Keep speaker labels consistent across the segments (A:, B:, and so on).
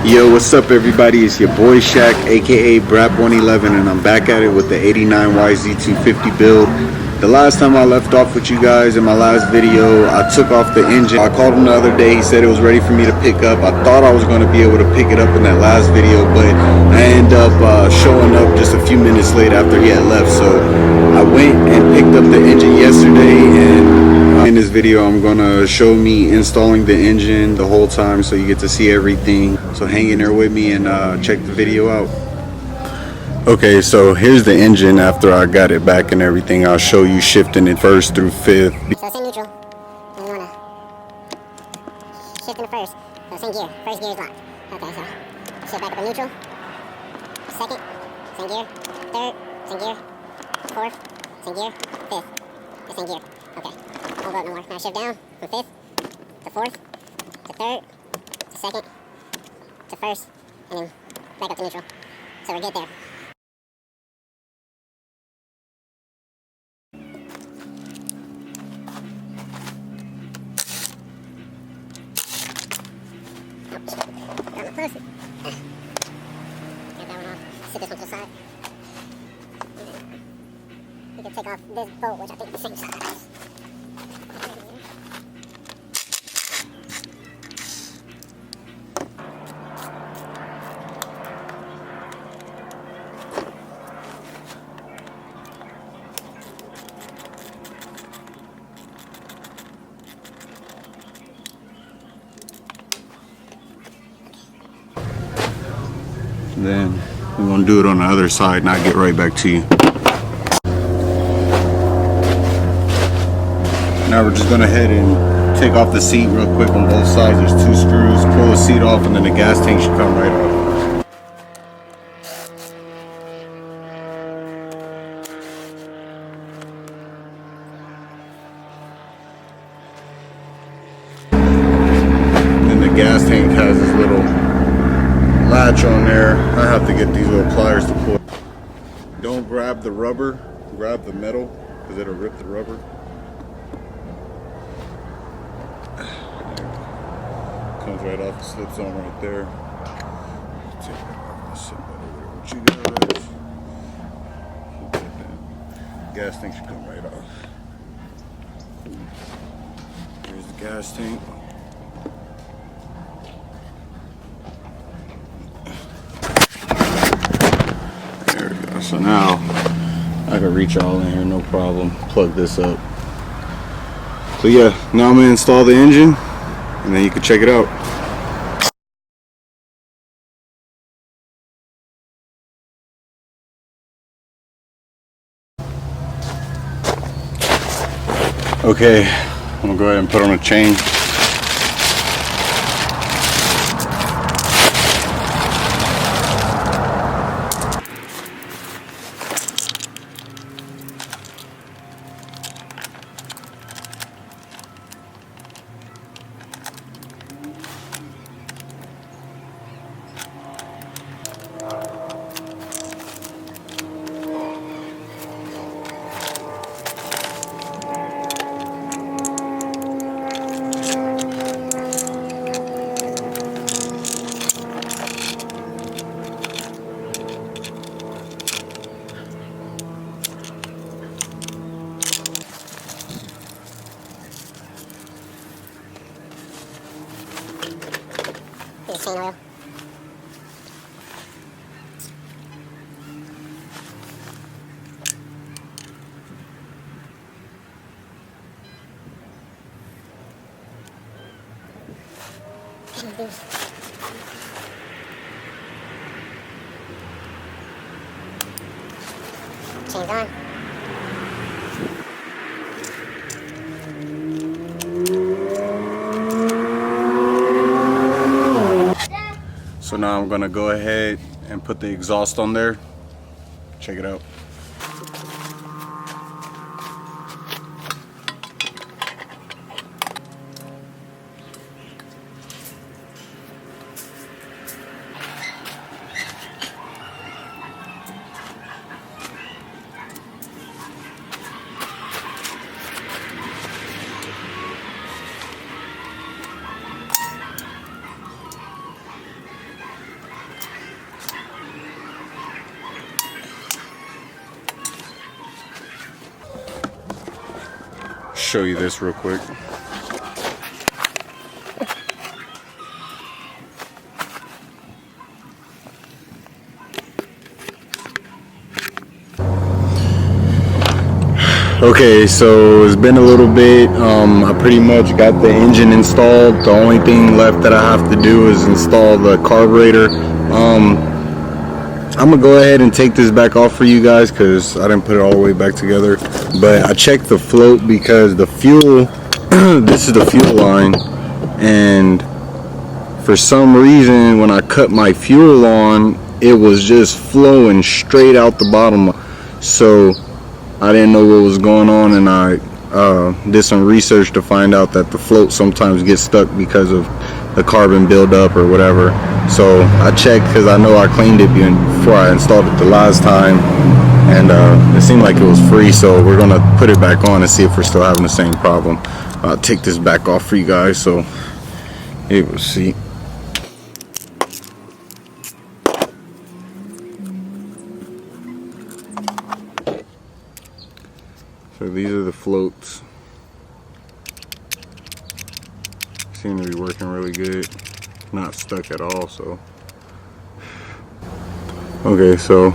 A: Yo, what's up everybody? It's your boy Shaq, aka Brap111, and I'm back at it with the 89YZ250 build. The last time I left off with you guys in my last video, I took off the engine. I called him the other day, he said it was ready for me to pick up. I thought I was going to be able to pick it up in that last video, but I ended up showing up just a few minutes late after he had left. So I went and picked up the engine yesterday, and in this video I'm gonna show me installing the engine the whole time, so you get to see everything. So hang in there with me and check the video out. Okay, so here's the engine after I got it back and everything. I'll show you shifting it first through fifth.
B: So it's in neutral, and you wanna shift in the first. So same gear, first gear is locked. Okay, so shift back up in neutral. Second, same gear. Third, same gear. Fourth, same gear. Fifth, the same gear. Okay, won't go up no more. Now shift down from fifth to fourth to third to second to first, and then back up to neutral. So we're good there. Got my pussy. Got that one off. Sit this one to the side. We can take off this bolt, which I think is the same size.
A: Then we're gonna do it on the other side and I'll get right back to you. Now we're just gonna head and take off the seat real quick on both sides. There's two screws. Pull the seat off and then the gas tank should come right off. And the gas tank has this little latch on there. I have to get these little pliers to pull. Don't grab the rubber, grab the metal, because it'll rip the rubber. Comes right off, slips on right there. Take that off, set that over with you guys. Keep that down. Gas tank should come right off. Here's the gas tank. So now I can reach all in here, no problem. Plug this up. So yeah, now I'm gonna install the engine and then you can check it out. Okay, I'm gonna go ahead and put on a chain.
B: Here's chain oil. Chain's on.
A: So now I'm gonna go ahead and put the exhaust on there. Check it out. show you this real quick. Okay, so it's been a little bit. I pretty much got the engine installed. The only thing left that I have to do is install the carburetor. I'm gonna go ahead and take this back off for you guys because I didn't put it all the way back together. But I checked the float because the fuel, this is the fuel line, and for some reason when I cut my fuel on, it was just flowing straight out the bottom. So I didn't know what was going on, and I did some research to find out that the float sometimes gets stuck because of the carbon buildup or whatever. So I checked because I know I cleaned it before I installed it the last time, and it seemed like it was free. So we're gonna put it back on and see if we're still having the same problem. I'll take this back off for you guys so you will see. So these are the floats. Seem to be working really good. Not stuck at all, so. Okay, so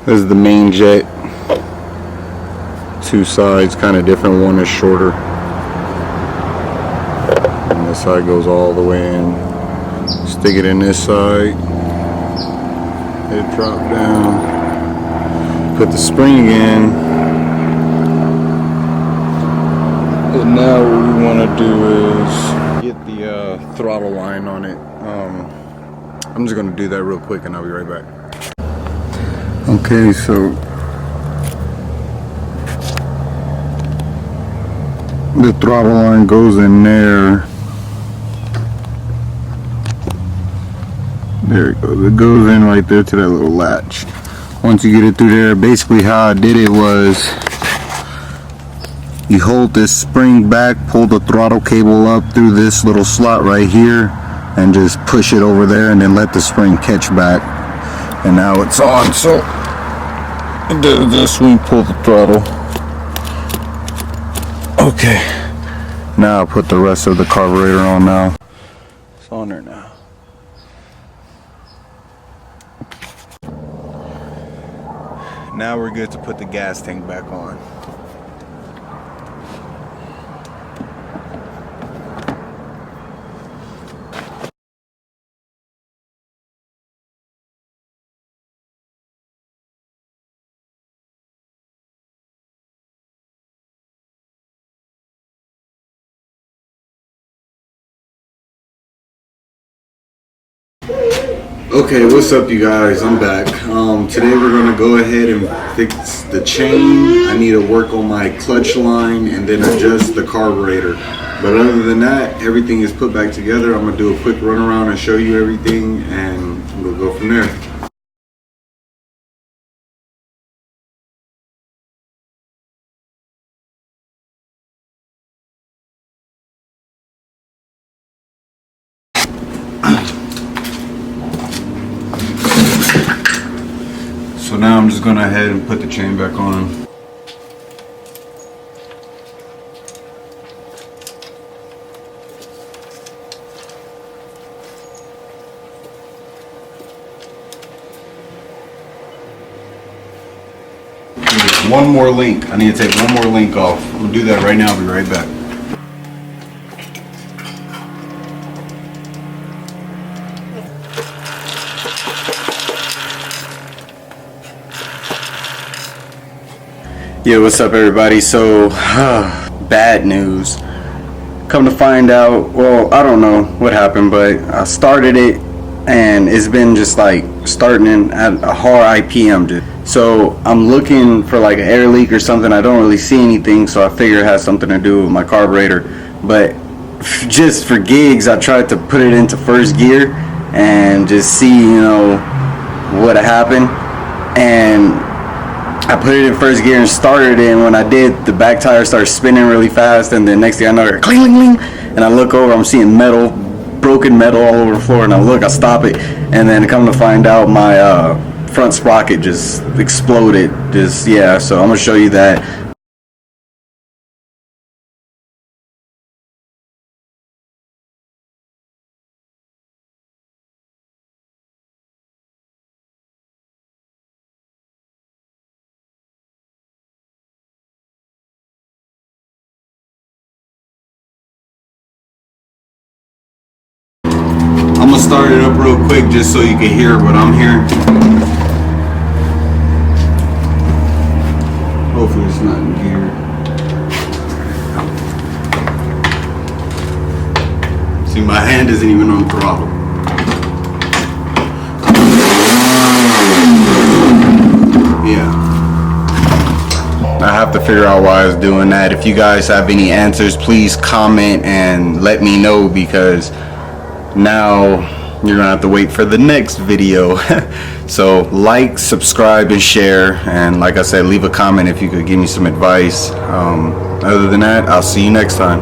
A: this is the main jet. Two sides, kind of different. One is shorter. And this side goes all the way in. Stick it in this side. It drop down. Put the spring in. And now what we want to do is get the throttle line on it. I'm just going to do that real quick and I'll be right back. Okay, so the throttle line goes in there. There it goes. It goes in right there to that little latch. Once you get it through there, basically how I did it was you hold this spring back, pull the throttle cable up through this little slot right here, and just push it over there, and then let the spring catch back. And now it's on. So it does this when you pull the throttle. Okay. Now I'll put the rest of the carburetor on now. It's on there now. Now we're good to put the gas tank back on. Okay, what's up you guys? I'm back. Today we're going to go ahead and fix the chain. I need to work on my clutch line and then adjust the carburetor. But other than that, everything is put back together. I'm going to do a quick run around and show you everything, and we'll go from there. So now I'm just going to head and put the chain back on. One more link. I need to take one more link off. We'll do that right now. I'll be right back. Yeah, what's up everybody? So, bad news. Come to find out, well, I don't know what happened, but I started it and it's been just like starting at a hard RPM. So I'm looking for like an air leak or something. I don't really see anything, so I figure it has something to do with my carburetor. But just for gigs, I tried to put it into first gear and just see, you know, what happened. And I put it in first gear and started it, and when I did, the back tire started spinning really fast, and then next thing I know, cling, cling, cling, and I look over, I'm seeing metal, broken metal all over the floor, and I stop it, and then come to find out my front sprocket just exploded. Yeah, so I'm gonna show you that. start it up real quick just so you can hear what I'm hearing. Hopefully it's not in gear. See, my hand isn't even on throttle. Yeah. I have to figure out why I was doing that. If you guys have any answers, please comment and let me know, because now you're gonna have to wait for the next video. So like, subscribe, and share, and like I said, leave a comment if you could give me some advice. Other than that, I'll see you next time.